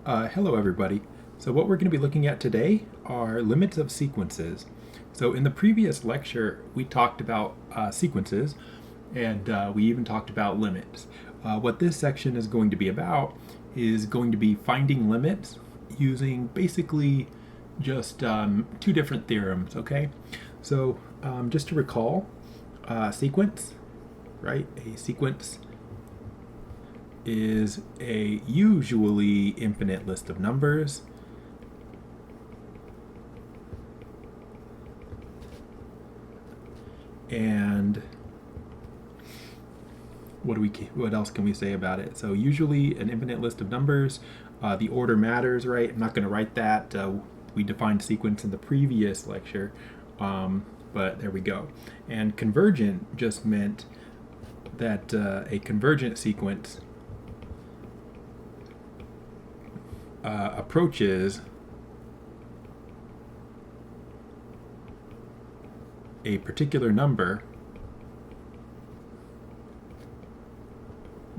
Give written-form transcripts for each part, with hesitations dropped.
Hello everybody. So what we're going to be looking at today are limits of sequences. So in the previous lecture we talked about sequences and we even talked about limits. What this section is going to be about is going to be finding limits using basically just two different theorems, okay? So just to recall, sequence, right? A sequence is a usually infinite list of numbers. And what else can we say about it? So usually an infinite list of numbers. The order matters, right? I'm not going to write that. We defined sequence in the previous lecture, but there we go. And convergent just meant that a convergent sequence approaches a particular number,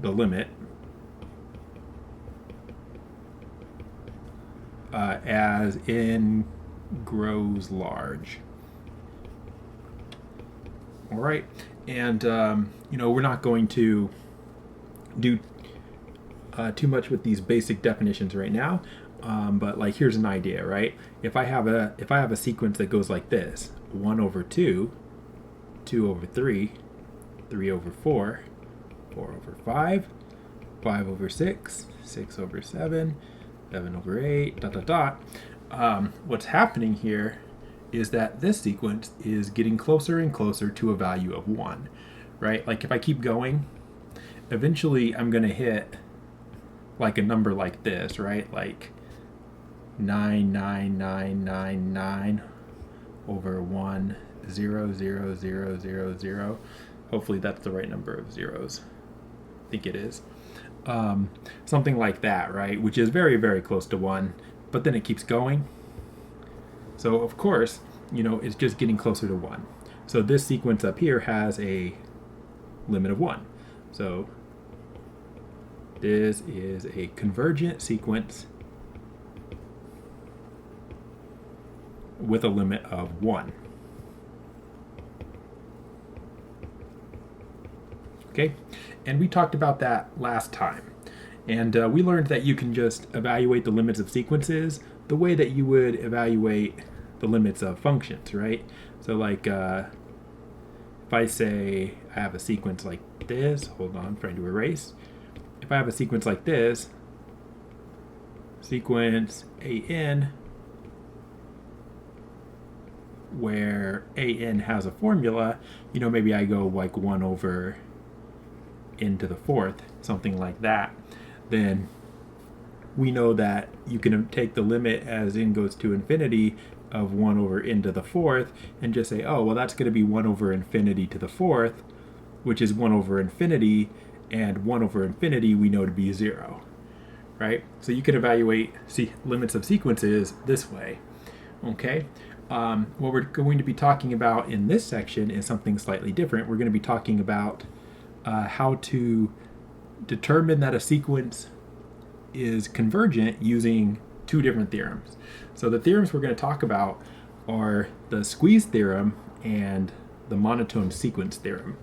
the limit, as n grows large. All right, and we're not going to do too much with these basic definitions right now, but like here's an idea, right? If I have a sequence that goes like this: 1 over 2, 2 over 3, 3 over 4, 4 over 5, 5 over 6, 6 over 7, 7 over 8, dot dot dot. What's happening here is that this sequence is getting closer and closer to a value of 1, right? Like if I keep going, eventually I'm going to hit like a number like this, right? Like 99999 over 1, 0, 0, 0, 0, 0. Hopefully that's the right number of zeros. I think it is. Something like that, right? Which is very, very close to 1, but then it keeps going. So of course, it's just getting closer to 1. So this sequence up here has a limit of 1. So this is a convergent sequence with a limit of 1. Okay, and we talked about that last time. And we learned that you can just evaluate the limits of sequences the way that you would evaluate the limits of functions, right? So like if I say I have a sequence like this, hold on, I'm trying to erase. If I have a sequence like this, sequence an, where an has a formula, maybe I go like 1 over n to the 4th, something like that, then we know that you can take the limit as n goes to infinity of 1 over n to the 4th and just say, oh, well, that's going to be 1 over infinity to the 4th, which is 1 over infinity, and 1 over infinity we know to be 0, right? So you can evaluate limits of sequences this way, okay? What we're going to be talking about in this section is something slightly different. We're going to be talking about how to determine that a sequence is convergent using two different theorems. So the theorems we're going to talk about are the Squeeze Theorem and the Monotone Sequence Theorem.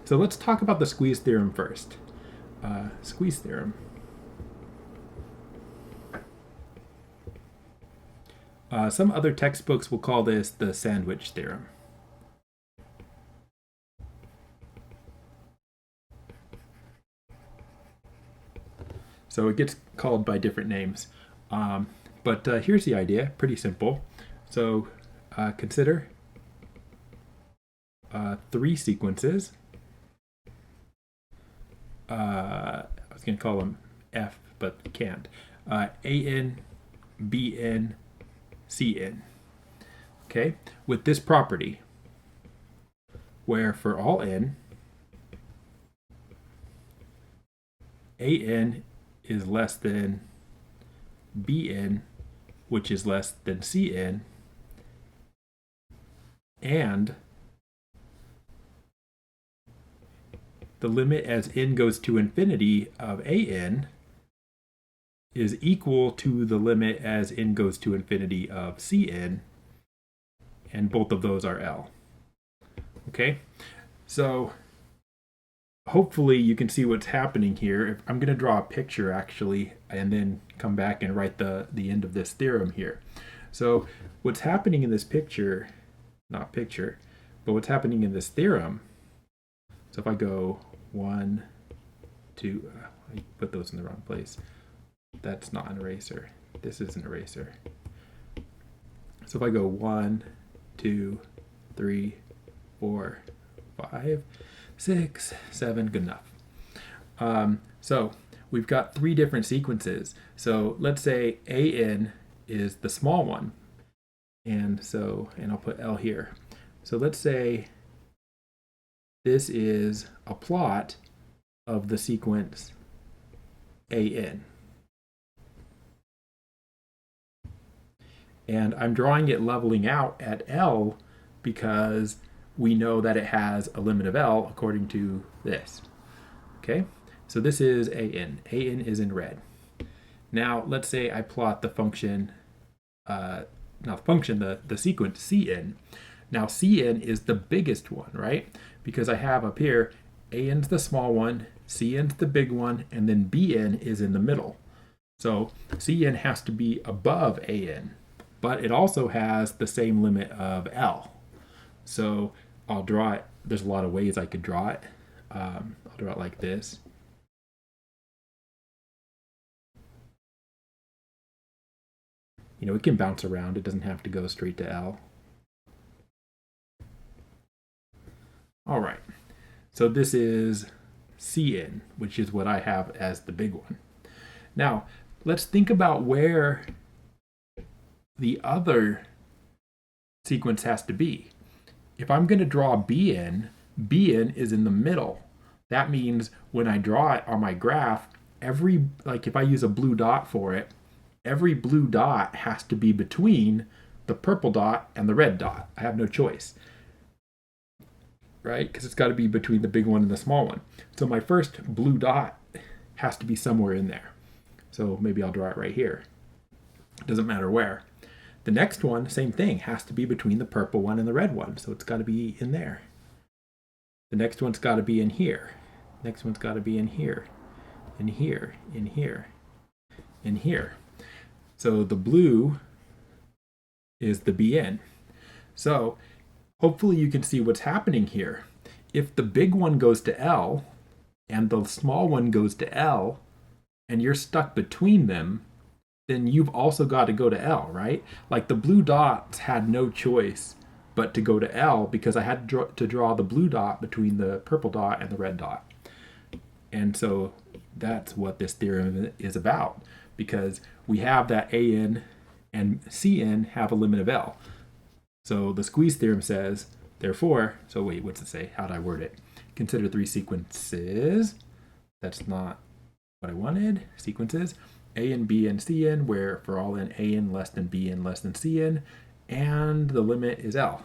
So let's talk about the Squeeze Theorem first. Squeeze Theorem. Some other textbooks will call this the Sandwich Theorem. So it gets called by different names. But here's the idea, pretty simple. So consider 3 sequences. I was going to call them F, but can't. AN, BN, CN. Okay, with this property, where for all n, AN is less than Bn, which is less than Cn, and the limit as n goes to infinity of an is equal to the limit as n goes to infinity of Cn, and both of those are L. Okay, so hopefully you can see what's happening here. I'm going to draw a picture actually, and then come back and write the end of this theorem here. So what's happening in this picture, not picture, but what's happening in this theorem, so if I go 1, 2, I put those in the wrong place. That's not an eraser. This is an eraser. So if I go 1, 2, 3, 4, 5, 6, 7, good enough. So we've got 3 different sequences. So let's say AN is the small one. And I'll put L here. So let's say this is a plot of the sequence AN. And I'm drawing it leveling out at L because we know that it has a limit of L according to this. Okay, so this is AN. AN is in red. Now let's say I plot the function, not the function, the sequence Cn. Now Cn is the biggest one, right? Because I have up here, AN's the small one, Cn's the big one, and then Bn is in the middle. So Cn has to be above AN, but it also has the same limit of L. So I'll draw it. There's a lot of ways I could draw it. I'll draw it like this. You know, it can bounce around. It doesn't have to go straight to L. All right. So this is Cn, which is what I have as the big one. Now, let's think about where the other sequence has to be. If I'm going to draw Bn, Bn is in the middle. That means when I draw it on my graph, if I use a blue dot for it, every blue dot has to be between the purple dot and the red dot. I have no choice, right? Because it's got to be between the big one and the small one. So my first blue dot has to be somewhere in there. So maybe I'll draw it right here. It doesn't matter where. The next one, same thing, has to be between the purple one and the red one. So it's got to be in there. The next one's got to be in here. Next one's got to be in here, in here, in here, in here. So the blue is the Bn. So hopefully you can see what's happening here. If the big one goes to L and the small one goes to L and you're stuck between them, then you've also got to go to L, right? Like the blue dots had no choice but to go to L because I had to draw the blue dot between the purple dot and the red dot. And so that's what this theorem is about, because we have that AN and Cn have a limit of L. So the Squeeze theorem says, therefore, so wait, what's it say? How'd I word it? Consider 3 sequences. That's not what I wanted. Sequences. AN, BN, Cn, where for all n, AN less than BN less than Cn, and the limit is L.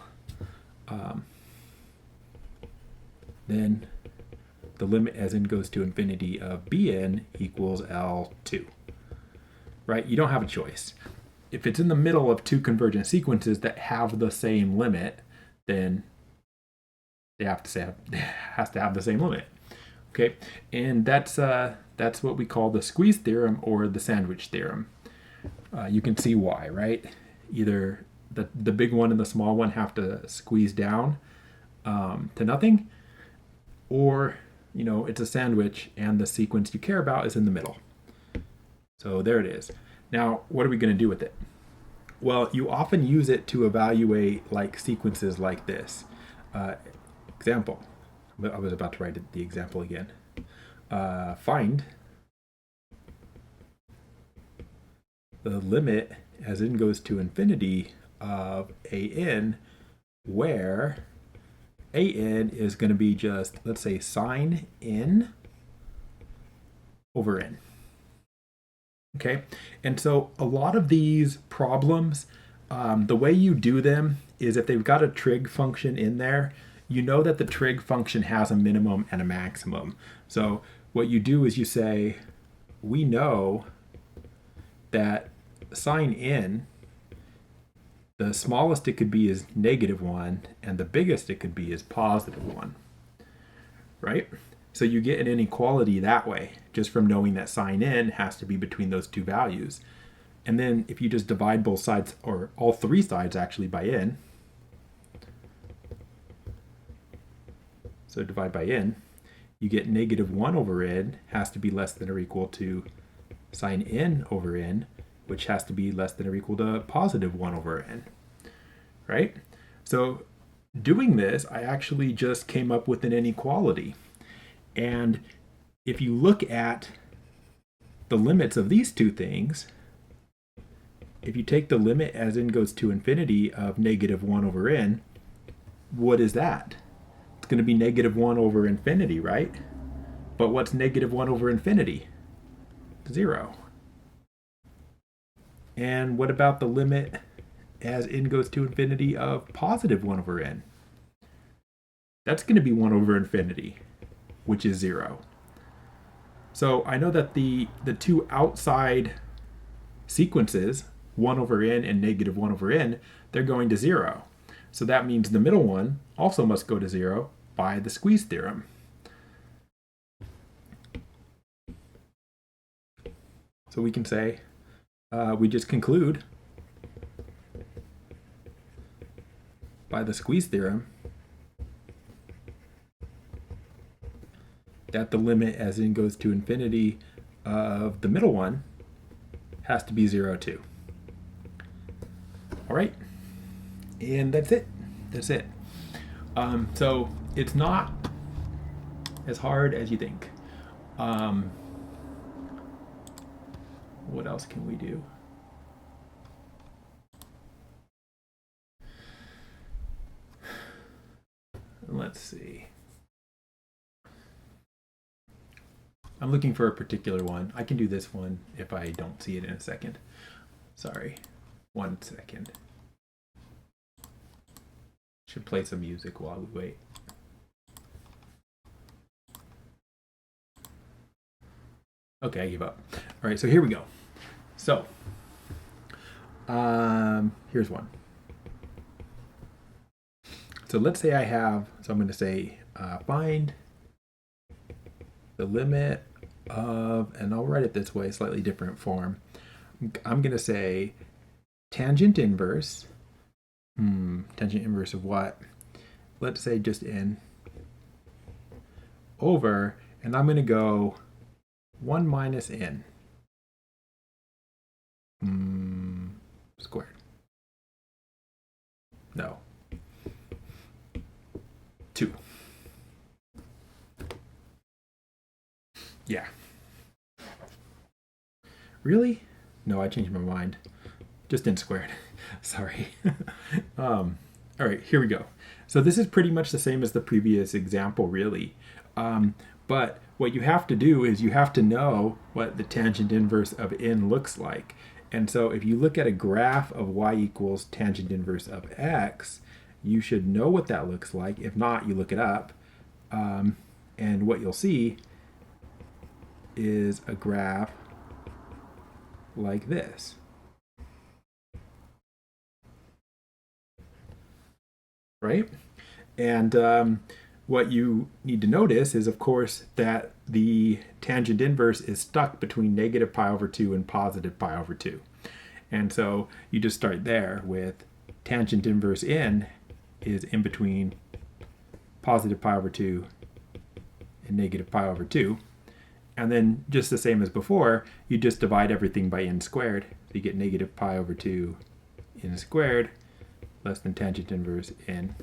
Then the limit as n goes to infinity of Bn equals L2. Right? You don't have a choice. If it's in the middle of 2 convergent sequences that have the same limit, then they has to have the same limit. Okay, and that's what we call the Squeeze theorem or the sandwich theorem. You can see why, right? Either the big one and the small one have to squeeze down to nothing, or it's a sandwich and the sequence you care about is in the middle. So there it is. Now, what are we going to do with it? Well, you often use it to evaluate like sequences like this. Example. I was about to write the example again. Find the limit as n goes to infinity of AN, where AN is going to be just, let's say, sine n over n. Okay, and so a lot of these problems, the way you do them is if they've got a trig function in there, you know that the trig function has a minimum and a maximum. So what you do is you say, we know that sine n, the smallest it could be is -1, and the biggest it could be is +1, right? So you get an inequality that way, just from knowing that sine n has to be between those two values. And then if you just divide both sides, or all three sides actually, by n, so divide by n, you get -1 over n has to be less than or equal to sine n over n, which has to be less than or equal to +1 over n, right? So doing this, I actually just came up with an inequality. And if you look at the limits of these two things, if you take the limit as n goes to infinity of -1 over n, what is that? It's going to be -1 over infinity, right? But what's -1 over infinity? 0. And what about the limit as n goes to infinity of +1 over n? That's going to be 1 over infinity, which is 0. So I know that the two outside sequences, 1 over n and -1 over n, they're going to 0. So that means the middle one also must go to 0 by the squeeze theorem. So we can say, we just conclude by the squeeze theorem that the limit as n goes to infinity of the middle one has to be 0 too. All right, and that's it. That's it. So it's not as hard as you think. What else can we do? Let's see. I'm looking for a particular one. I can do this one if I don't see it in a second. Sorry. 1 second. Should play some music while we wait. Okay, I give up. All right, so here we go. So, here's one. So let's say I have, so I'm going to say find the limit of, and I'll write it this way, slightly different form. I'm going to say tangent inverse. Tangent inverse of what? Let's say just n over, and I'm going to go 1 minus n squared. No. 2. Yeah. Really? No, I changed my mind. Just n squared. Sorry. All right, here we go. So this is pretty much the same as the previous example, really. But what you have to do is you have to know what the tangent inverse of n looks like. And so if you look at a graph of y equals tangent inverse of x, you should know what that looks like. If not, you look it up. And what you'll see is a graph like this. Right? And what you need to notice is, of course, that the tangent inverse is stuck between -π/2 and +π/2. And so you just start there with tangent inverse n is in between +π/2 and -π/2. And then just the same as before, you just divide everything by n squared. So you get -π/2 n squared less than tangent inverse n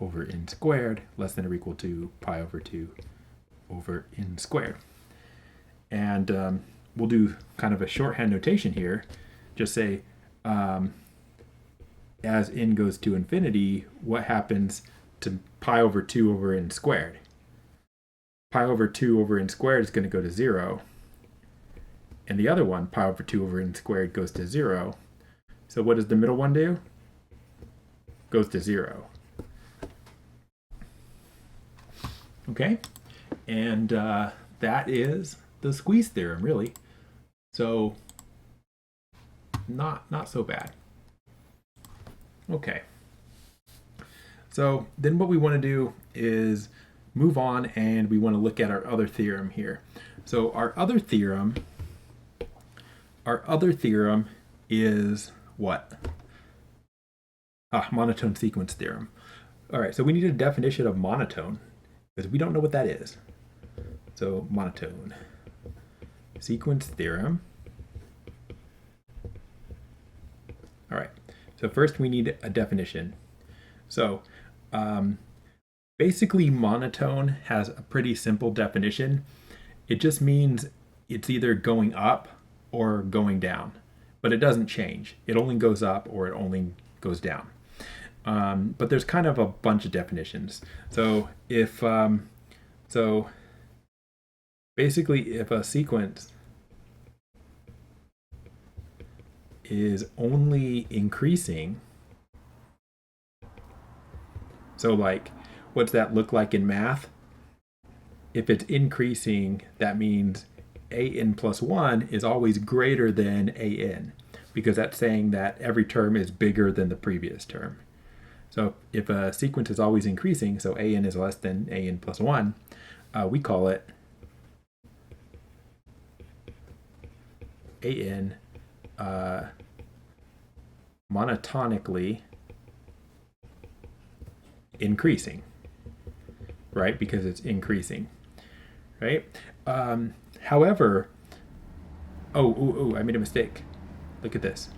over n squared less than or equal to π/2 over n squared. And we'll do kind of a shorthand notation here. Just say, as n goes to infinity, what happens to π/2 over n squared? π/2 over n squared is going to go to 0. And the other one, π/2 over n squared, goes to 0. So what does the middle one do? Goes to 0. Okay, and that is the squeeze theorem, really. So not so bad. Okay. So then what we want to do is move on, and we want to look at our other theorem here. So our other theorem is what? Monotone sequence theorem. All right, so we need a definition of monotone because we don't know what that is. So monotone sequence theorem. All right, so first we need a definition. So basically monotone has a pretty simple definition. It just means it's either going up or going down, but it doesn't change. It only goes up or it only goes down. But there's kind of a bunch of definitions. So if basically if a sequence is only increasing, so like what's that look like in math? If it's increasing, that means an plus 1 is always greater than an, because that's saying that every term is bigger than the previous term. So if a sequence is always increasing, so an is less than an plus 1, we call it an monotonically increasing, right? Because it's increasing, right? However, I made a mistake. Look at this.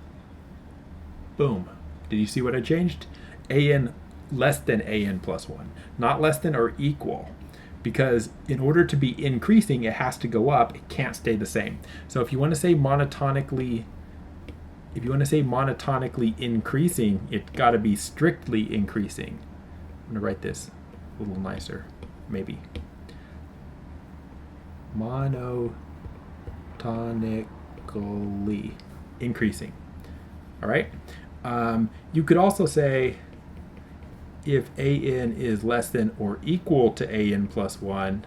Boom. Did you see what I changed? An less than an plus 1, not less than or equal, because in order to be increasing, it has to go up. It can't stay the same. So if you want to say monotonically increasing, it's got to be strictly increasing. I'm going to write this a little nicer, maybe. Monotonically increasing. All right. You could also say if an is less than or equal to an plus 1.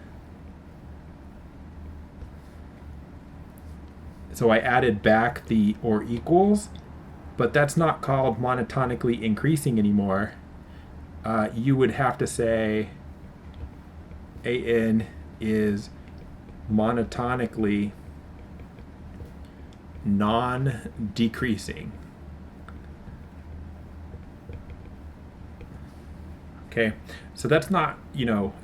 So I added back the or equals, but that's not called monotonically increasing anymore. You would have to say an is monotonically non-decreasing. Okay, so that's not,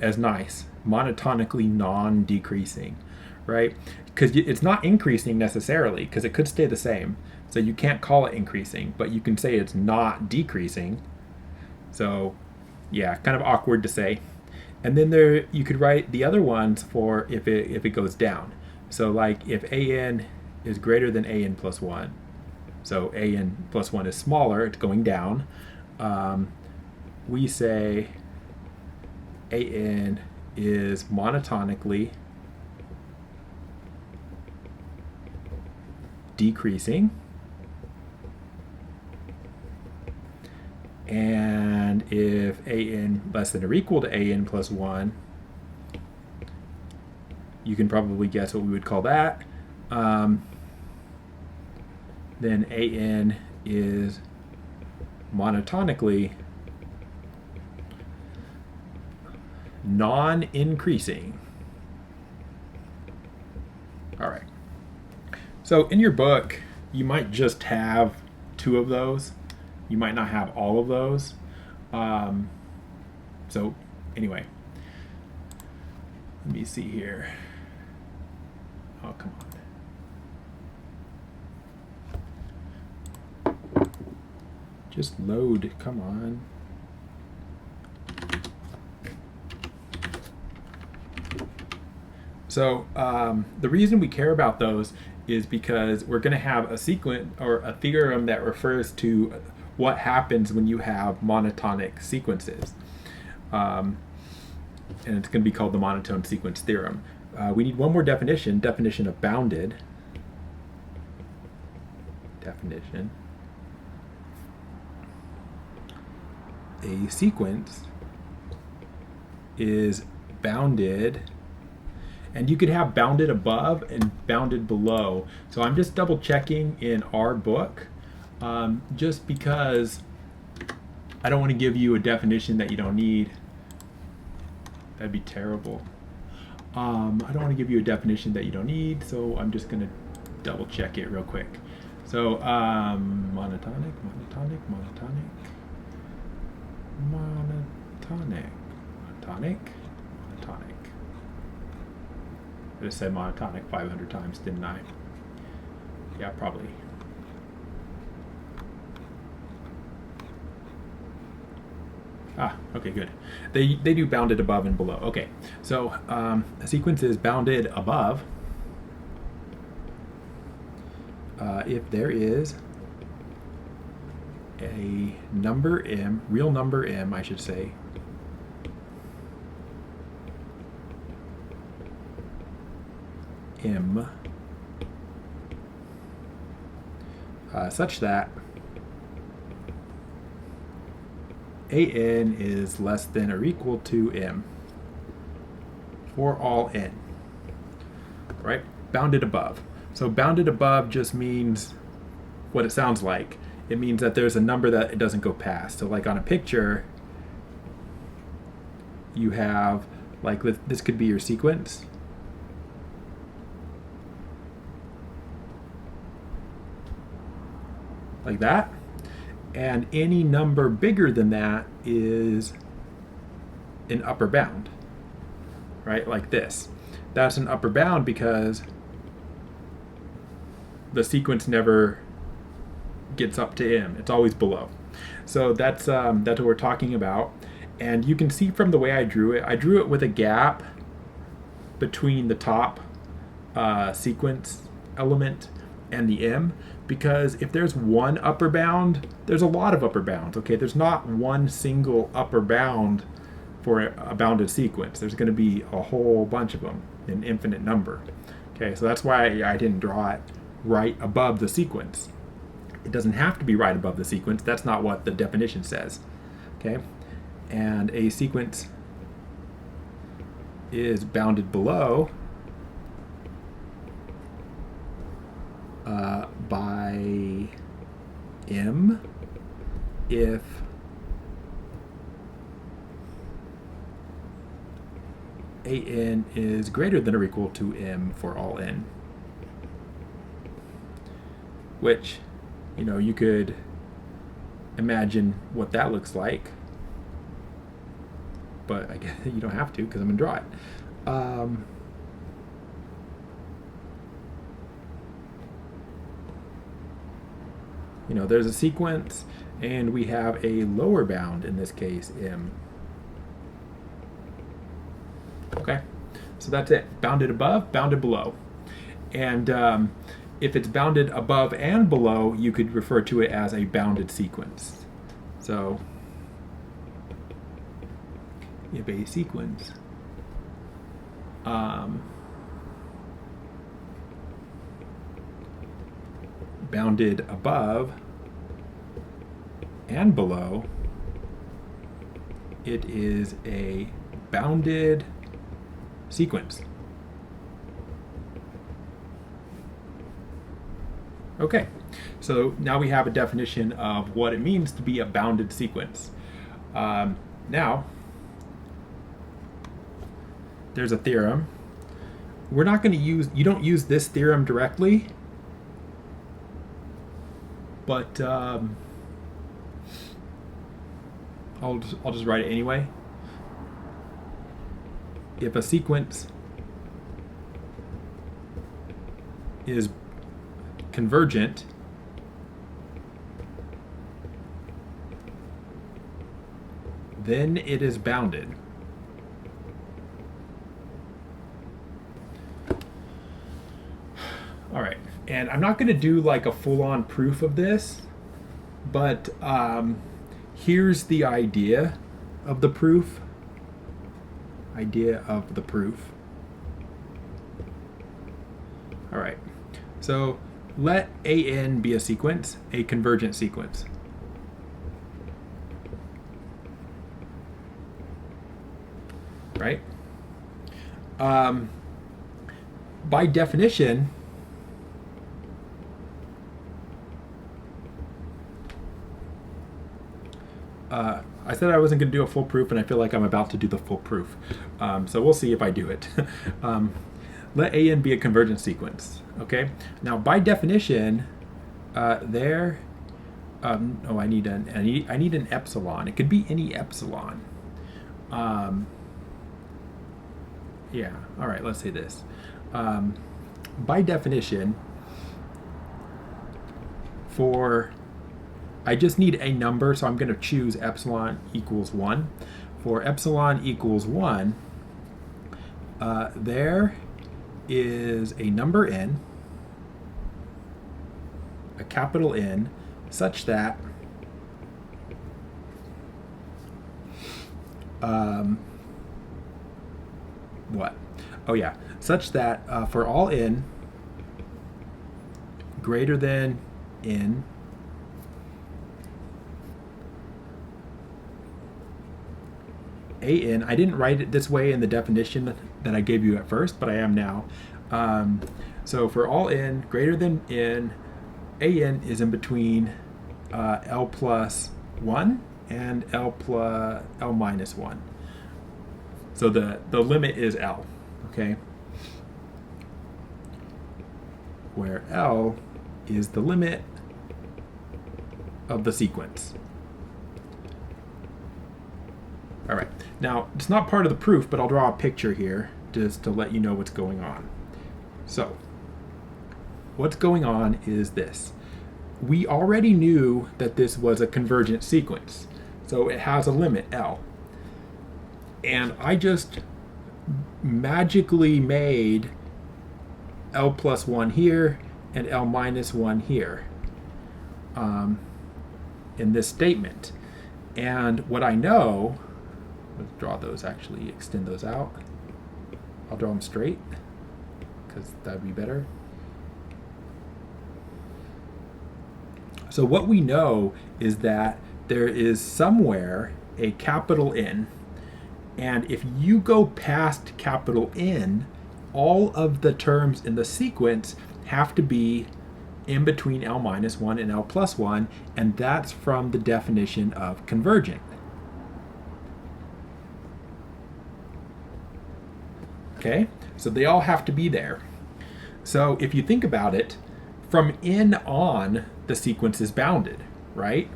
as nice. Monotonically non-decreasing, right? Because it's not increasing necessarily, because it could stay the same. So you can't call it increasing, but you can say it's not decreasing. So yeah, kind of awkward to say. And then you could write the other ones for if it goes down. So like if an is greater than an plus 1, so an plus 1 is smaller, it's going down. We say an is monotonically decreasing, and if an less than or equal to an plus 1, you can probably guess what we would call that. Then an is monotonically non-increasing. All right. So in your book, you might just have 2 of those. You might not have all of those. So anyway, let me see here. Oh, come on. Just load, come on. So the reason we care about those is because we're going to have a sequence or a theorem that refers to what happens when you have monotonic sequences. And it's going to be called the monotone sequence theorem. We need one more definition of bounded. Definition. A sequence is bounded, and you could have bounded above and bounded below. So I'm just double checking in our book just because I don't want to give you a definition that you don't need. That'd be terrible. I don't want to give you a definition that you don't need, so I'm just going to double check it real quick. So monotonic. I just said monotonic 500 times, didn't I? Yeah, probably. Ah, okay, good. They do bounded above and below. Okay, so a sequence is bounded above if there is a number m, real number m, I should say, m, such that an is less than or equal to m for all n, right? Bounded above. So bounded above just means what it sounds like. It means that there's a number that it doesn't go past. So like on a picture, you have, like this could be your sequence. Like that. And any number bigger than that is an upper bound, right? Like this. That's an upper bound because the sequence never gets up to m. It's always below. So that's what we're talking about. And you can see from the way I drew it with a gap between the top sequence element and the m, because if there's one upper bound, there's a lot of upper bounds. Okay, there's not one single upper bound for a bounded sequence. There's going to be a whole bunch of them, an infinite number. Okay, so that's why I didn't draw it right above the sequence. It doesn't have to be right above the sequence. That's not what the definition says. Okay, and a sequence is bounded below by m if an is greater than or equal to m for all n. Which, you know, you could imagine what that looks like, but I guess you don't have to because I'm going to draw it. You know, there's a sequence, and we have a lower bound, in this case, m. Okay, so that's it. Bounded above, bounded below. And if it's bounded above and below, you could refer to it as a bounded sequence. So if a sequence bounded above and below, it is a bounded sequence. Okay, so now we have a definition of what it means to be a bounded sequence. Now, there's a theorem. We're not going to use, you don't use this theorem directly, but I'll just write it anyway. If a sequence is convergent, then it is bounded. All right, and I'm not going to do like a full-on proof of this, but here's the idea of the proof. All right, so let an be a sequence, a convergent sequence. Right? By definition, I said I wasn't going to do a full proof, and I feel like I'm about to do the full proof. So we'll see if I do it. Let AN be a convergent sequence. Okay. Now, by definition, I need an epsilon. It could be any epsilon. Yeah. All right. Let's say this. By definition, I just need a number, so I'm going to choose epsilon equals 1. For epsilon equals 1, there is a number n, a capital N, such that what? Oh yeah, such that for all n greater than n, AN, I didn't write it this way in the definition that I gave you at first, but I am now. So for all n greater than n, AN is in between L plus 1 and L minus 1. So the limit is L, okay? Where L is the limit of the sequence. All right, now it's not part of the proof, but I'll draw a picture here just to let you know what's going on. So what's going on is this. We already knew that this was a convergent sequence, so it has a limit, L. And I just magically made L plus 1 here and L minus 1 here in this statement. And what I know, let's draw those, actually extend those out. I'll draw them straight because that'd be better. So what we know is that there is somewhere a capital N, and if you go past capital N, all of the terms in the sequence have to be in between L minus 1 and L plus 1, and that's from the definition of convergent. Okay, so they all have to be there. So if you think about it, from N on, the sequence is bounded, right?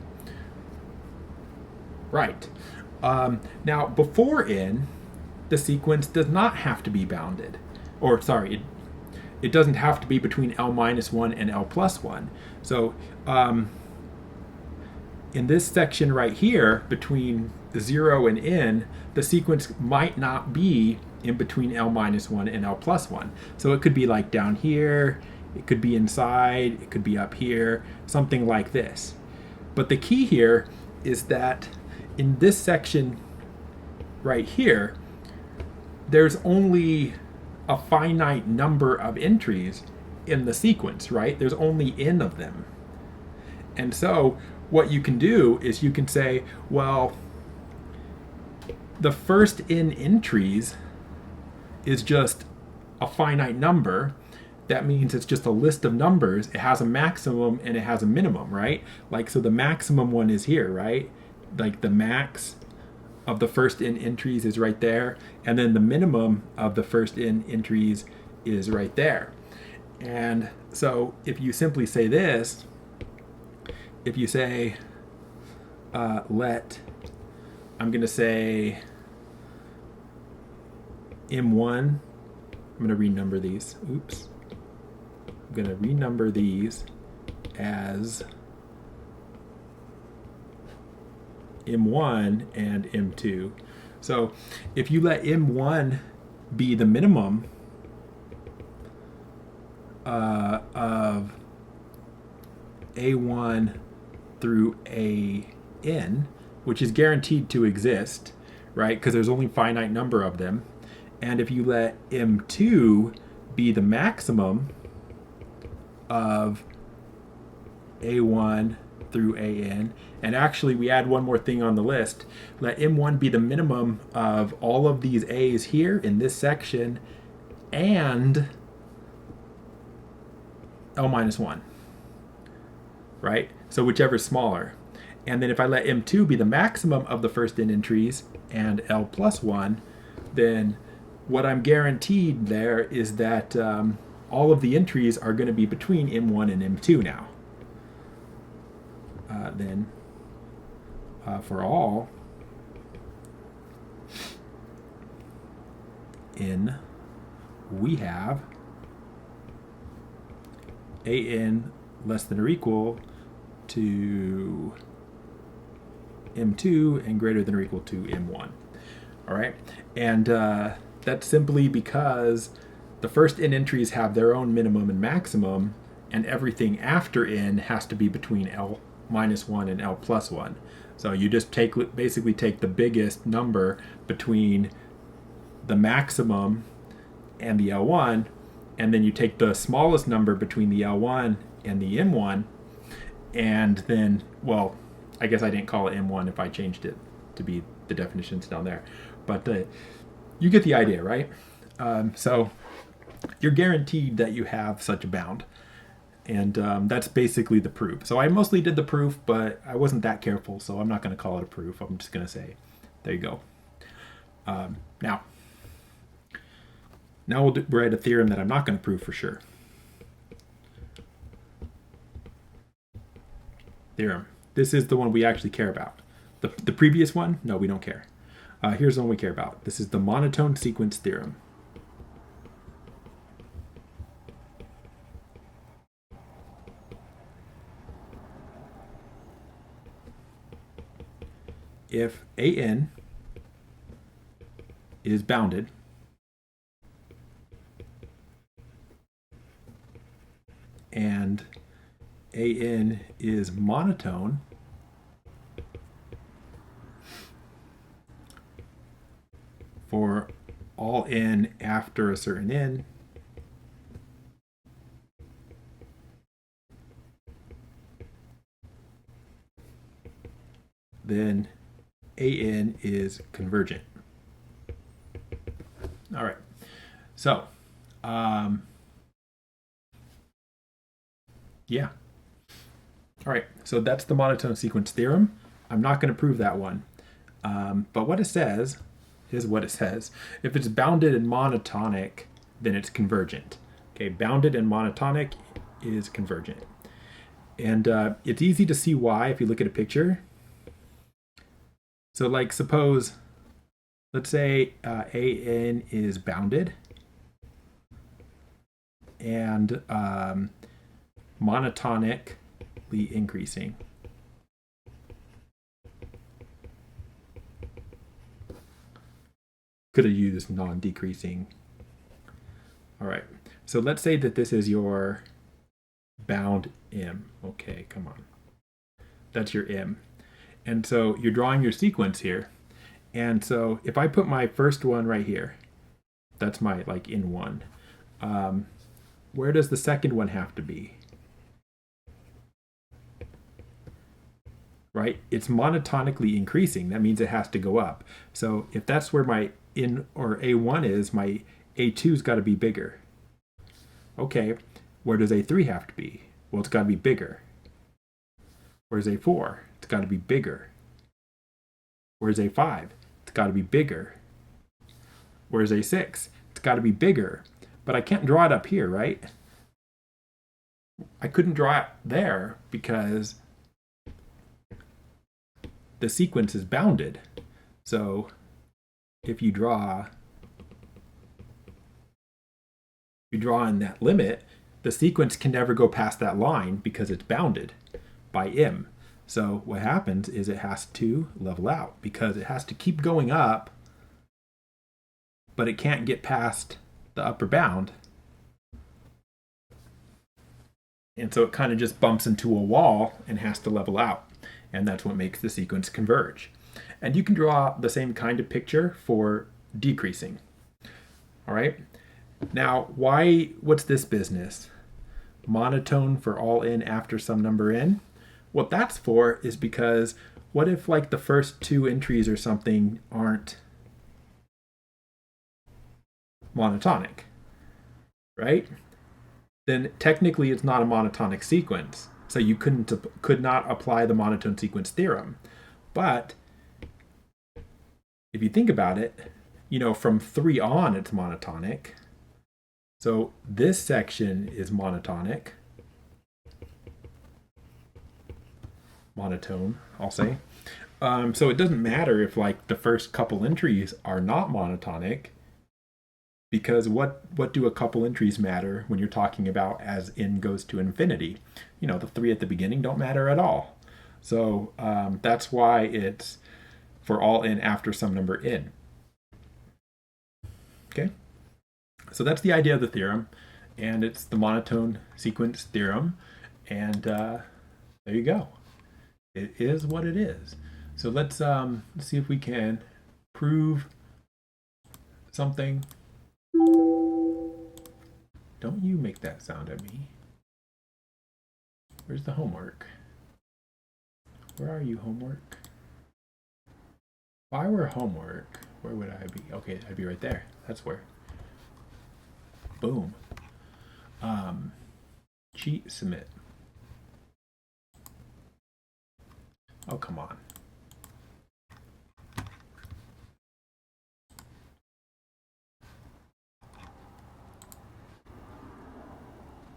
Right. Now, before N, the sequence does not have to be bounded. Or, sorry, it doesn't have to be between L minus 1 and L plus 1. So, in this section right here, between 0 and N, the sequence might not be in between L minus 1 and L plus 1. So it could be like down here, it could be inside, it could be up here, something like this. But the key here is that in this section right here, there's only a finite number of entries in the sequence, right? There's only n of them. And so what you can do is you can say, well, the first n entries is just a finite number. That means it's just a list of numbers. It has a maximum and it has a minimum, right? Like, so the maximum one is here, right? Like the max of the first n entries is right there. And then the minimum of the first n entries is right there. And so if you simply say this, if you say, I'm going to say M1, I'm going to renumber these. Oops. I'm going to renumber these as M1 and M2. So if you let M1 be the minimum of A1 through AN, which is guaranteed to exist, right? Because there's only a finite number of them. And if you let M2 be the maximum of A1 through AN, and actually we add one more thing on the list, let M1 be the minimum of all of these A's here in this section and L minus 1, right? So whichever's smaller. And then if I let M2 be the maximum of the first n entries and L plus 1, then what I'm guaranteed there is that all of the entries are going to be between M1 and M2 now. Then for all n, we have an less than or equal to M2 and greater than or equal to M1. All right, and that's simply because the first n entries have their own minimum and maximum, and everything after n has to be between L minus 1 and L plus 1. So you just basically take the biggest number between the maximum and the L1, and then you take the smallest number between the L1 and the M1, and then, well, I guess I didn't call it M1 if I changed it to be the definitions down there. But you get the idea, right? So you're guaranteed that you have such a bound. And that's basically the proof. So I mostly did the proof, but I wasn't that careful, so I'm not going to call it a proof. I'm just going to say, there you go. Now we'll write a theorem that I'm not going to prove for sure. Theorem. This is the one we actually care about. The previous one, no, we don't care. Here's the one we care about. This is the monotone sequence theorem. If an is bounded and an is monotone, for all n after a certain n, then an is convergent. All right, so yeah. All right, so that's the monotone sequence theorem. I'm not going to prove that one, but what it says is what it says. If it's bounded and monotonic, then it's convergent. Okay, bounded and monotonic is convergent. And it's easy to see why if you look at a picture. So like suppose, let's say an is bounded and monotonically increasing. Could have used non-decreasing. All right, so let's say that this is your bound M. Okay, come on. That's your M. And so you're drawing your sequence here. And so if I put my first one right here, that's my like in one. Where does the second one have to be? Right? It's monotonically increasing. That means it has to go up. So if that's where my in or A1 is, my A2's got to be bigger. Okay, where does A3 have to be? Well, it's got to be bigger. Where's A4? It's got to be bigger. Where's A5? It's got to be bigger. Where's A6? It's got to be bigger. But I can't draw it up here, right? I couldn't draw it there because the sequence is bounded. So if you draw in that limit, the sequence can never go past that line because it's bounded by M. So what happens is it has to level out because it has to keep going up, but it can't get past the upper bound. And so it kind of just bumps into a wall and has to level out. And that's what makes the sequence converge. And you can draw the same kind of picture for decreasing. All right. Now, what's this business? Monotone for all n after some number n? What that's for is because what if like the first two entries or something aren't monotonic, right? Then technically it's not a monotonic sequence. So you could not apply the monotone sequence theorem. But if you think about it, from 3 on, it's monotonic. So this section is monotonic. Monotone, I'll say. So it doesn't matter if like the first couple entries are not monotonic, because what do a couple entries matter when you're talking about as n goes to infinity? The 3 at the beginning don't matter at all. So that's why it's for all n after some number n. Okay, so that's the idea of the theorem, and it's the monotone sequence theorem, and there you go. It is what it is. So let's see if we can prove something. Don't you make that sound at me. Where's the homework? Where are you, homework? If I were homework, where would I be? Okay, I'd be right there. That's where. Boom. Cheat, submit. Oh, come on.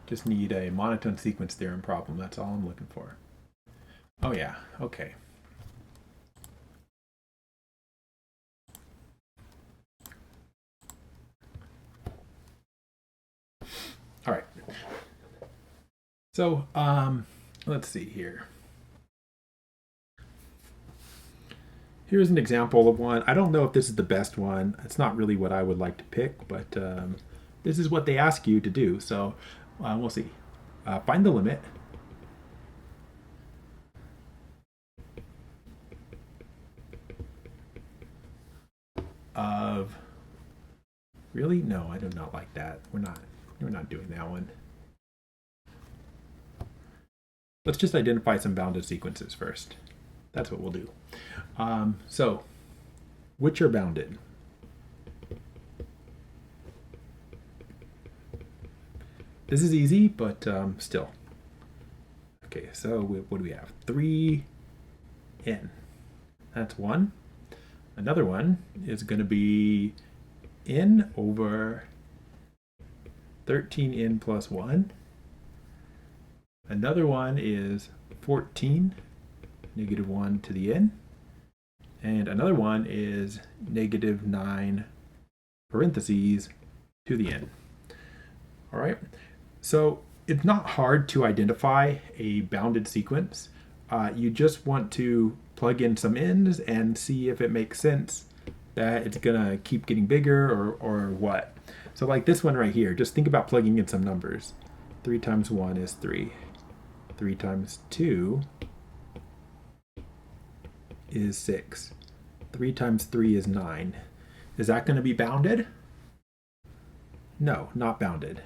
Just need a monotone sequence theorem problem. That's all I'm looking for. Oh yeah, okay. All right. So let's see here. Here's an example of one. I don't know if this is the best one. It's not really what I would like to pick, but this is what they ask you to do. So we'll see. Find the limit of, really? No, I do not like that. We're not doing that one. Let's just identify some bounded sequences first. That's what we'll do. So, which are bounded? This is easy, but still. Okay, so what do we have? 3n. That's 1. Another one is going to be n over 13n plus 1. Another one is 14, negative 1 to the n. And another one is negative 9 parentheses to the n. All right. So it's not hard to identify a bounded sequence. You just want to plug in some n's and see if it makes sense that it's gonna keep getting bigger or what. So like this one right here, just think about plugging in some numbers. 3 times 1 is 3. 3 times 2 is 6. 3 times 3 is 9. Is that going to be bounded? No, not bounded.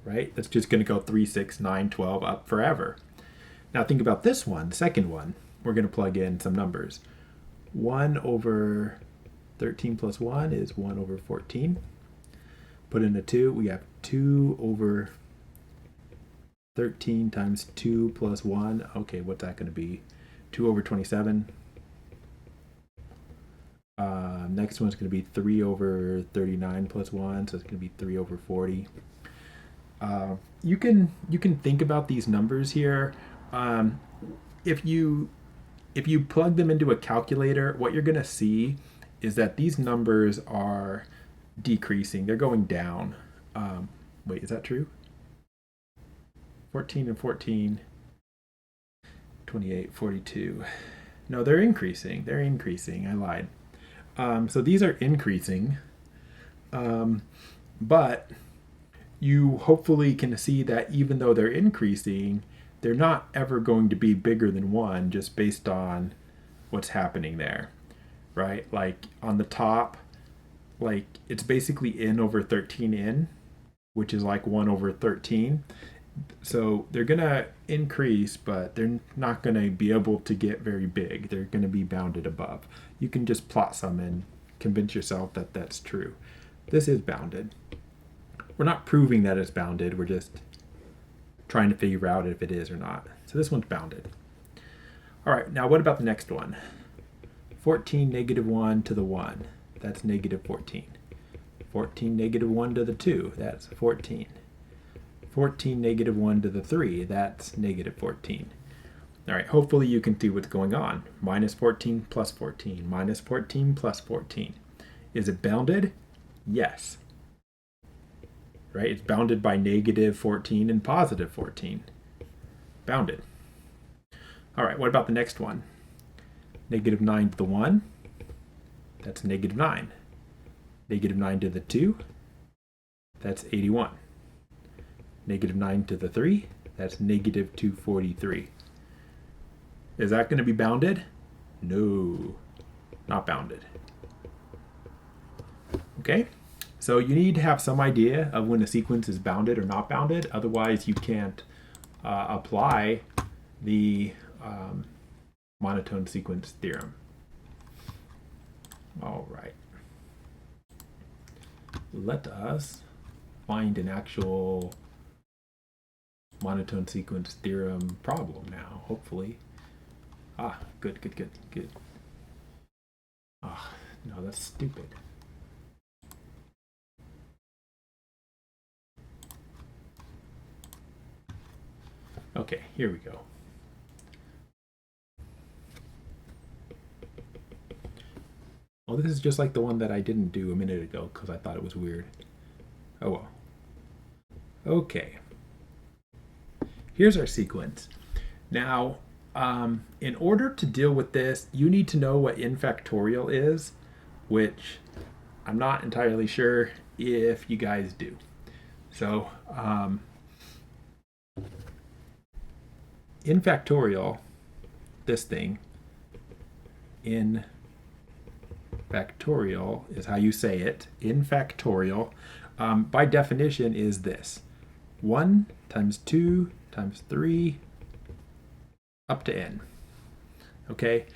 Right? That's just going to go 3, 6, 9, 12 up forever. Now think about this one, the second one. We're going to plug in some numbers. 1 over 13 plus 1 is 1 over 14. Put in a 2, we have 2 over 13 times 2 plus 1. Okay, what's that going to be? 2 over 27. Next one's going to be 3 over 39 plus 1, so it's going to be 3 over 40. You can think about these numbers here. If you plug them into a calculator, what you're going to see is that these numbers are decreasing. They're going down. Wait, is that true? 14 and 14, 28, 42. No, they're increasing. They're increasing. I lied. So these are increasing. But you hopefully can see that even though they're increasing, they're not ever going to be bigger than 1 just based on what's happening there, right? Like on the top, like it's basically n over 13n, which is like 1 over 13. So they're going to increase, but they're not going to be able to get very big. They're going to be bounded above. You can just plot some and convince yourself that that's true. This is bounded. We're not proving that it's bounded. We're just trying to figure out if it is or not. So this one's bounded. All right, now what about the next one? 14 negative 1 to the 1, that's negative 14. 14 negative 1 to the 2, that's 14. 14 negative 1 to the 3, that's negative 14. All right, hopefully you can see what's going on. Minus 14 plus 14, minus 14 plus 14. Is it bounded? Yes. Right, it's bounded by negative 14 and positive 14. Bounded. All right, what about the next one? Negative 9 to the 1, that's negative 9. Negative 9 to the 2, that's 81. Negative 9 to the 3, that's negative 243. Is that going to be bounded? No, not bounded. Okay, so you need to have some idea of when a sequence is bounded or not bounded. Otherwise, you can't apply the monotone sequence theorem. All right. Let us find an actual monotone sequence theorem problem now, hopefully. Ah, good. Ah, no, that's stupid. Okay, here we go. Oh, this is just like the one that I didn't do a minute ago because I thought it was weird. Oh well. Okay. Here's our sequence. Now, in order to deal with this, you need to know what n factorial is, which I'm not entirely sure if you guys do. So, n factorial, this thing, n factorial is how you say it. N factorial, by definition, is this. 1 times 2 times 3 up to n. Okay,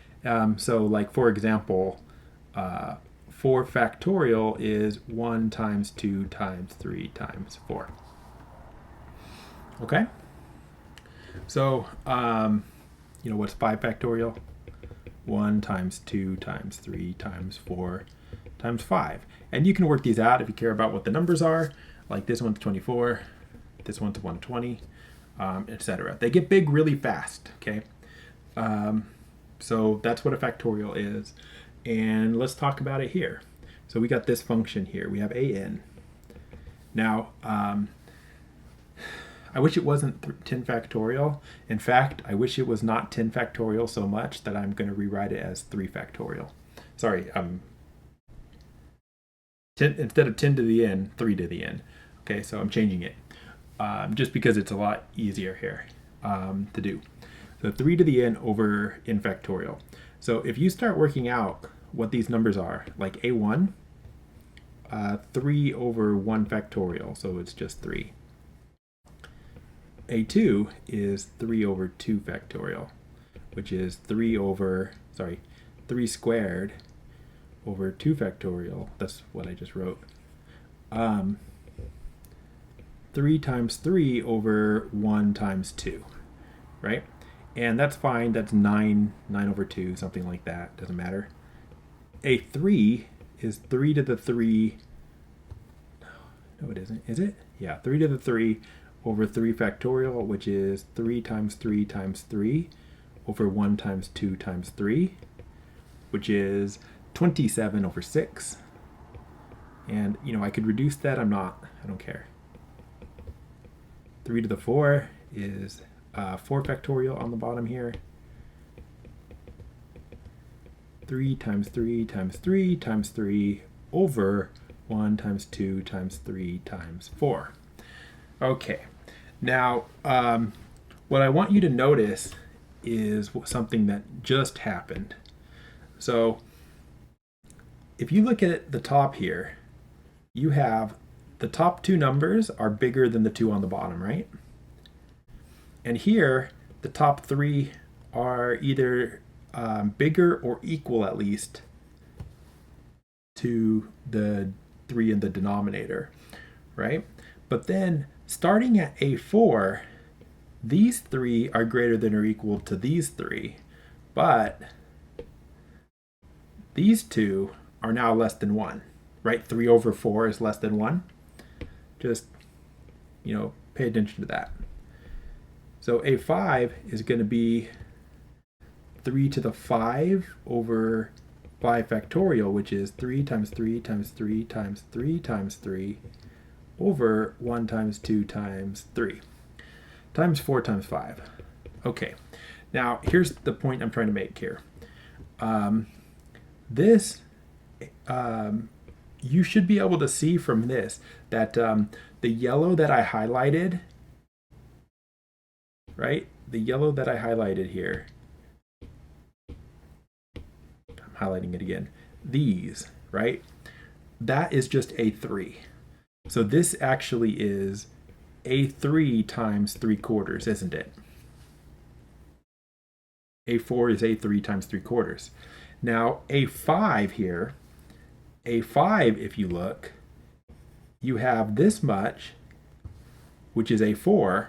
so like for example, 4 factorial is 1 times 2 times 3 times 4. Okay, so you know what's 5 factorial? 1 times 2 times 3 times 4 times 5. And you can work these out if you care about what the numbers are. Like this one's 24, this one's 120, etc. They get big really fast, okay? So that's what a factorial is. And let's talk about it here. So we got this function here. We have an. Now, I wish it wasn't 10 factorial. In fact, I wish it was not 10 factorial so much that I'm going to rewrite it as 3 factorial. Sorry, 10, instead of 10 to the n, 3 to the n. Okay, so I'm changing it just because it's a lot easier here to do. So 3 to the n over n factorial. So if you start working out what these numbers are, like a1, 3 over 1 factorial, so it's just 3. A2 is 3 over 2 factorial, which is 3 squared over 2 factorial. That's what I just wrote. 3 times 3 over 1 times 2, right? And that's fine. That's 9 over 2, something like that. Doesn't matter. A3 is 3 to the 3. No, it isn't. Is it? Yeah, 3 to the 3 over 3 factorial, which is 3 times 3 times 3 over 1 times 2 times 3, which is 27 over 6. And, you know, I could reduce that. I don't care. 3 to the 4 is 4 factorial on the bottom here. 3 times 3 times 3 times 3 over 1 times 2 times 3 times 4. Okay. Now, what I want you to notice is something that just happened. So, if you look at the top here, you have the top 2 numbers are bigger than the 2 on the bottom, right? And here, the top 3 are either bigger or equal at least to the 3 in the denominator, right? But then starting at A4, these three are greater than or equal to these three, but these two are now less than 1, right? 3 over 4 is less than 1. Just, pay attention to that. So A5 is going to be 3 to the 5 over 5 factorial, which is 3 times 3 times 3 times 3 times 3 over 1 times 2 times 3 times 4 times 5. Okay, now here's the point I'm trying to make here. You should be able to see from this that the yellow that I highlighted, right? The yellow that I highlighted here, I'm highlighting it again, these, right? That is just A3. So this actually is A3 times 3/4, isn't it? A4 is A3 times 3/4. Now A5 here, A5, if you look, you have this much, which is A4,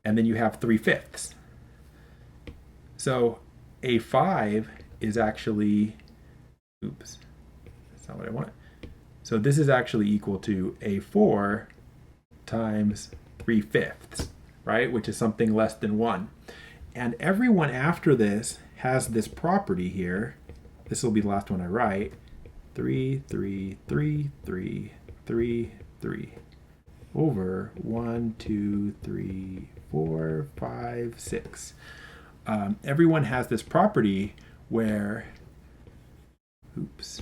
and then you have 3/5. So A5 is actually, oops, that's not what I want. So this is actually equal to A4 times 3/5, right? Which is something less than 1. And everyone after this has this property here. This will be the last one I write. 3, 3, 3, 3, 3, 3 over 1, 2, 3, 4, 5, 6. Everyone has this property where, oops,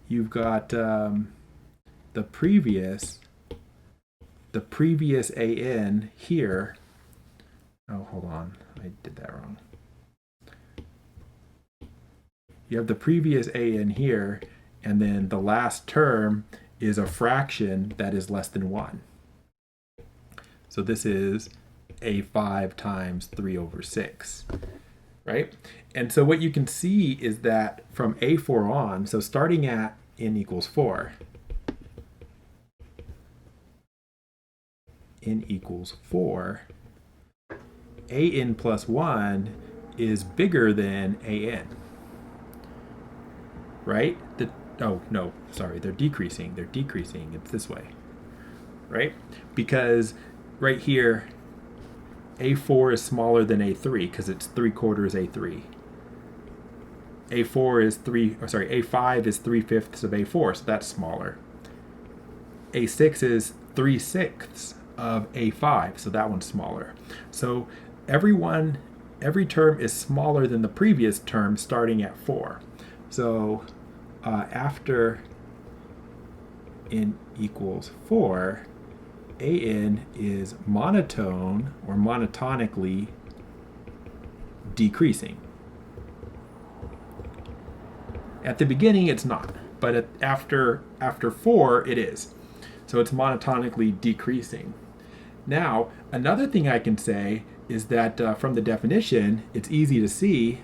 you've got the previous AN here. Oh, hold on, I did that wrong. You have the previous AN here, and then the last term is a fraction that is less than 1. So this is A5 times 3 over 6, right? And so what you can see is that from A4 on, so starting at n equals 4, n equals 4, AN plus 1 is bigger than AN, right? Oh, no, sorry, they're decreasing. They're decreasing. It's this way, right? Because right here, A4 is smaller than A3 because it's 3/4 A3. A5 is 3/5 of A4, so that's smaller. A6 is 3/6 of A5, so that one's smaller. So every term is smaller than the previous term starting at 4. So after n equals 4, AN is monotone or monotonically decreasing. At the beginning, it's not, but after 4, it is. So it's monotonically decreasing. Now, another thing I can say is that from the definition, it's easy to see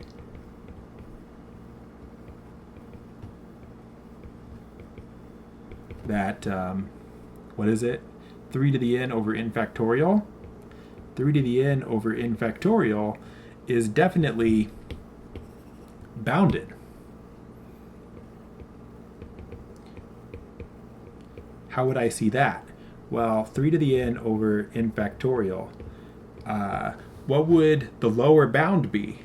that, what is it? 3 to the n over n factorial. 3 to the n over n factorial is definitely bounded. How would I see that? Well, 3 to the n over n factorial. What would the lower bound be?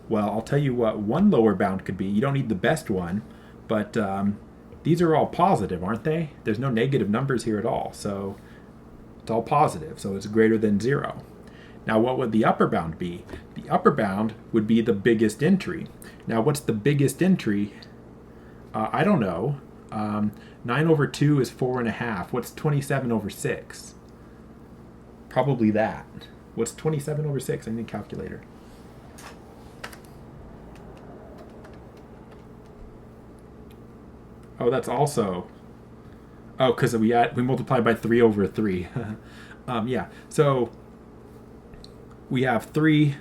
Well, I'll tell you what one lower bound could be. You don't need the best one, but these are all positive, aren't they? There's no negative numbers here at all, so it's all positive, so it's greater than 0. Now, what would the upper bound be? The upper bound would be the biggest entry. Now, what's the biggest entry? I don't know. 9 over 2 is 4.5. What's 27 over 6? Probably that. What's 27 over 6? I need a calculator. Oh, that's also... Oh, because we multiply by 3 over 3. Yeah, so we have 3,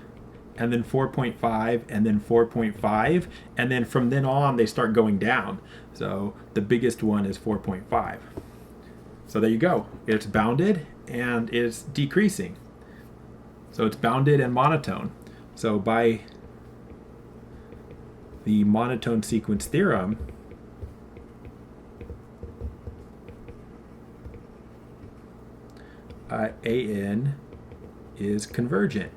and then 4.5, and then 4.5, and then from then on they start going down. So the biggest one is 4.5. So there you go. It's bounded and it's decreasing. So it's bounded and monotone. So by the monotone sequence theorem, AN is convergent,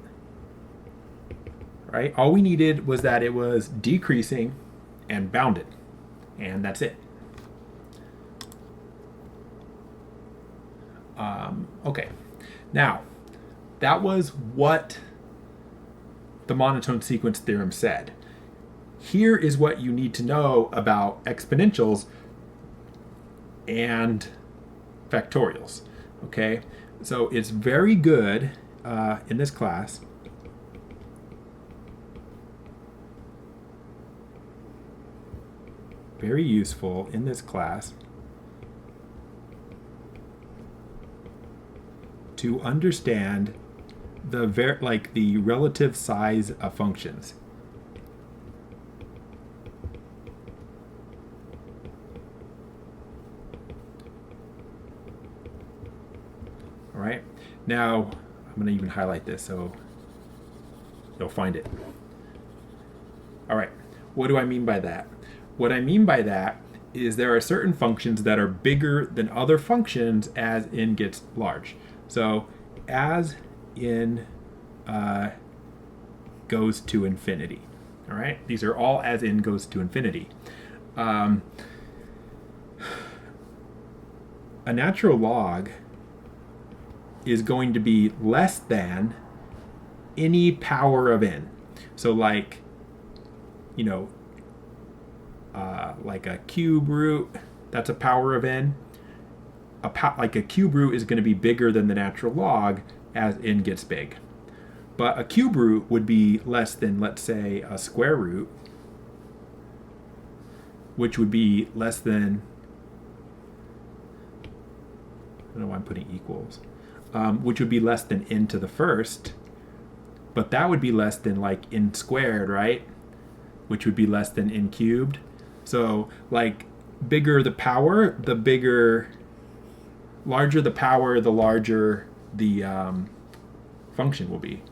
right? All we needed was that it was decreasing and bounded, and that's it. Okay, now that was what the monotone sequence theorem said. Here is what you need to know about exponentials and factorials. Okay, so it's very good in this class very useful in this class to understand the the relative size of functions. All right, now I'm going to even highlight this so you'll find it. All right, what do I mean by that? What I mean by that is there are certain functions that are bigger than other functions as n gets large. So as n goes to infinity. All right, these are all as n goes to infinity. A natural log is going to be less than any power of n. So like, you know, like a cube root, that's a power of n. Like a cube root is going to be bigger than the natural log as n gets big. But a cube root would be less than, let's say, a square root, which would be less than, I don't know why I'm putting equals, which would be less than n to the first, but that would be less than like n squared, right? Which would be less than n cubed. So like bigger the power, the bigger, larger the power, the larger the function will be,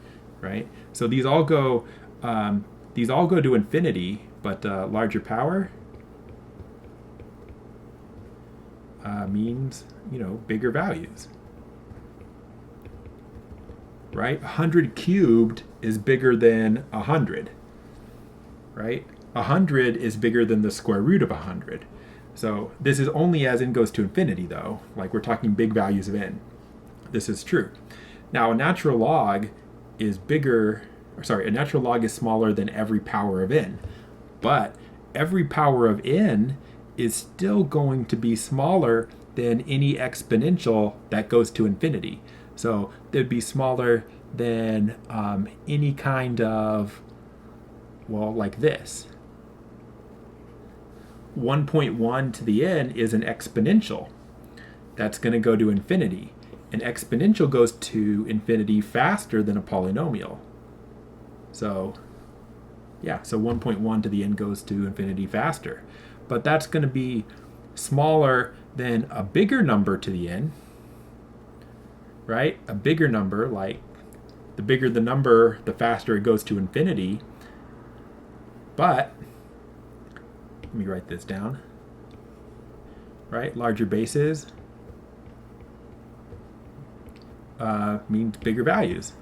right? So these all go to infinity, but larger power means, you know, bigger values, right? 100 cubed is bigger than 100, right? 100 is bigger than the square root of 100. So this is only as n goes to infinity, though. Like we're talking big values of n. This is true. Now a natural log is bigger, or sorry, a natural log is smaller than every power of n. But every power of n is still going to be smaller than any exponential that goes to infinity. So they'd be smaller than any kind of, well, like this. 1.1 to the n is an exponential. That's going to go to infinity. An exponential goes to infinity faster than a polynomial. So, yeah, so 1.1 to the n goes to infinity faster. But that's going to be smaller than a bigger number to the n, right? A bigger number, like the bigger the number, the faster it goes to infinity. But let me write this down, right? Larger bases means bigger values.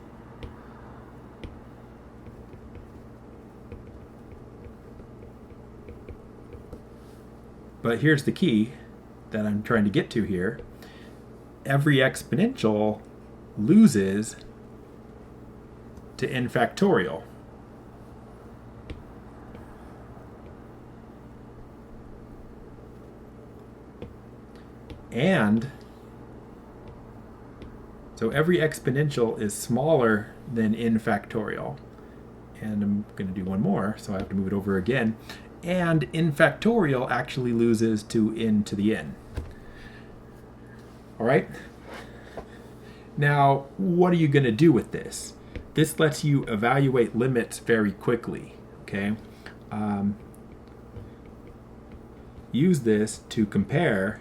But here's the key that I'm trying to get to here. Every exponential loses to n factorial. And so every exponential is smaller than n factorial. And I'm going to do one more, so I have to move it over again. And n factorial actually loses to n to the n. All right? Now, what are you going to do with this? This lets you evaluate limits very quickly, okay? Use this to compare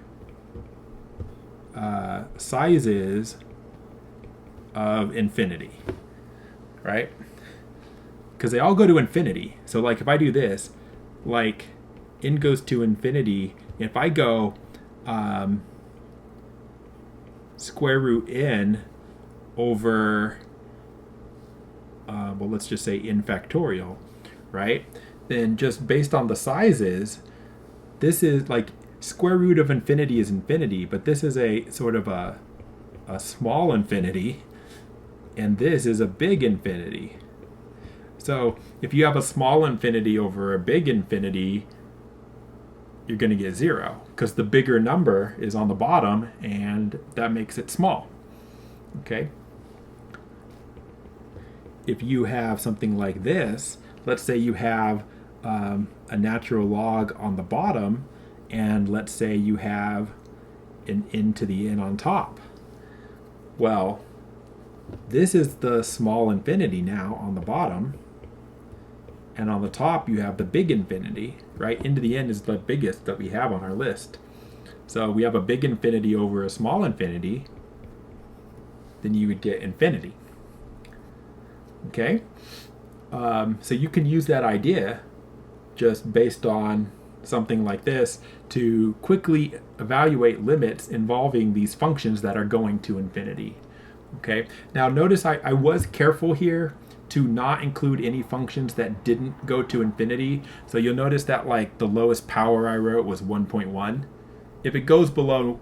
sizes of infinity, right? Because they all go to infinity. So like if I do this, like n goes to infinity, if I go square root n over, well, let's just say n factorial, right? Then just based on the sizes, this is like square root of infinity is infinity, but this is a sort of a small infinity, and this is a big infinity. So if you have a small infinity over a big infinity, you're going to get 0 because the bigger number is on the bottom and that makes it small. Okay? If you have something like this, let's say you have a natural log on the bottom, and let's say you have an n to the n on top. Well, this is the small infinity now on the bottom, and on the top you have the big infinity, right? N to the n is the biggest that we have on our list. So we have a big infinity over a small infinity, then you would get infinity. Okay? So you can use that idea just based on something like this to quickly evaluate limits involving these functions that are going to infinity. Okay, now notice I was careful here to not include any functions that didn't go to infinity. So you'll notice that like the lowest power I wrote was 1.1. If it goes below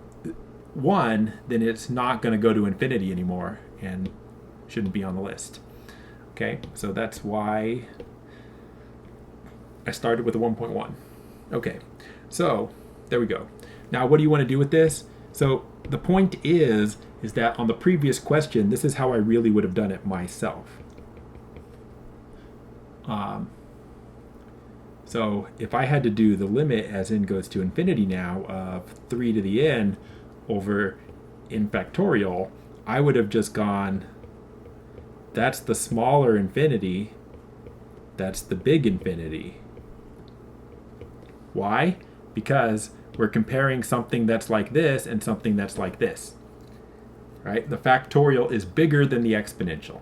1, then it's not going to go to infinity anymore and shouldn't be on the list. Okay, so that's why I started with a 1.1. Okay, so there we go. Now what do you want to do with this? So the point is that on the previous question, this is how I really would have done it myself. So if I had to do the limit as n goes to infinity now of 3 to the n over n factorial, I would have just gone, that's the smaller infinity, that's the big infinity. Why? Because we're comparing something that's like this and something that's like this. Right? The factorial is bigger than the exponential.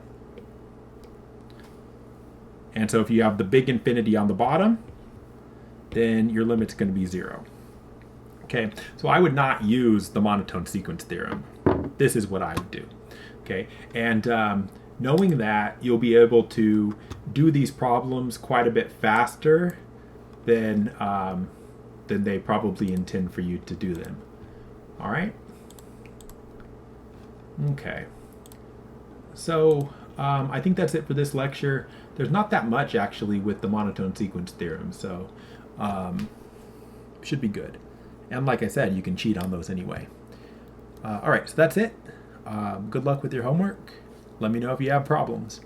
And so if you have the big infinity on the bottom, then your limit's going to be 0. Okay, so I would not use the monotone sequence theorem. This is what I would do. Okay, and knowing that, you'll be able to do these problems quite a bit faster than they probably intend for you to do them. All right? Okay. So I think that's it for this lecture. There's not that much actually with the monotone sequence theorem, so should be good. And like I said, you can cheat on those anyway. All right, so that's it. Good luck with your homework. Let me know if you have problems.